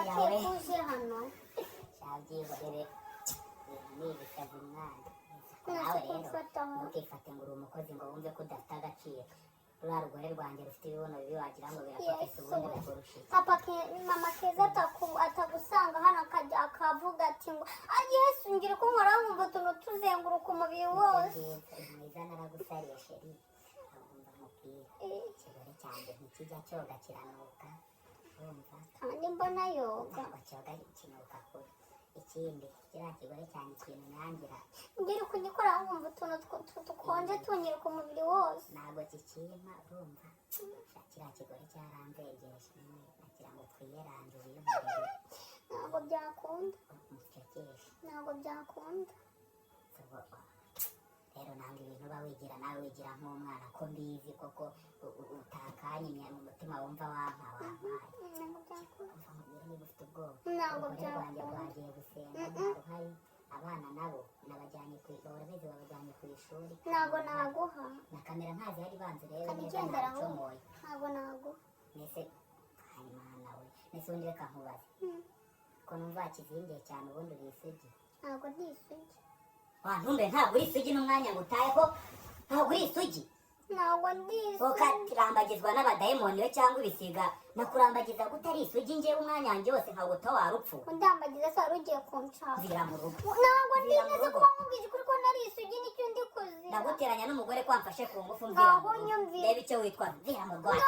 bakekuje hano shabyihorere ni ibikazi mwana nawe rero ntukifate ngo uri umukozi ngo wumve ko udafite agaciro ruriya rugore rwanjye rufite ibibuno bibi wagira ngo birakotese ubundi bikurushize mama keza atagusanga hano akajya akavuga ati ngo yesu ngira ko nkora nkumva utuntu tuzenguruka umubiri wose mwiza naragusariye sheri agomba mubwira ikigore cyanjye ntikijya cyoga kiranuka urumva kandi mbona yoga ntabwo cyoga kinuka kure ikindi kiriya kigore cyane ikintu nangira ngira kugikora nkumva utuntu dukonje tunyiruka umubiri wose ntabwo kikimpa urumva kiriya kigore cyarambegeje nagira ngo twiyeranje wiyumvire ntabwo byakunda mucekeshe ntabwo byakunda rero nanga ibintu uba wigira nawe wigira nk'umwana ko mbizi koko utakanyimya mu mutima wumva wampaye ntabwo byakunda umva mubwire niba ufite ubwoba ntabwo urugore rwanjye byakunda rwagiye gusenga ntaruhari abana nabo nabajyanye barabizi babajyanye ku ishuri ntabwo naguha na kamera ntazi yari banze rero kandi neza igendera aho ntacomoye ntabwo naguha mbese hanyuma nawe mbese ubundi reka nkubaze ko numva kizingiye cyane ubundi uri isugi ntabwo ndi isugi wantumbe ntabwo uri isugi n'umwanya ngo utayeho ntabwo uri isugi ntabwo ndi isugi ukarambagizwa n'abadayimoni we cyangwa ibisiga nakurambagiza ko utari isugi njyewe umwanya wanjye wose nkawuta warupfu undambagiza se wari ugiye kunshaka vira mu rugo ntabwo ndi neza kuba nkubwije ukuri ko nari isugi nicyo ndi kuzira ndaguteranya n'umugore ko wamfashe ku ngufu ngaho nyumvira reba icyo witwa vira mu rwatsi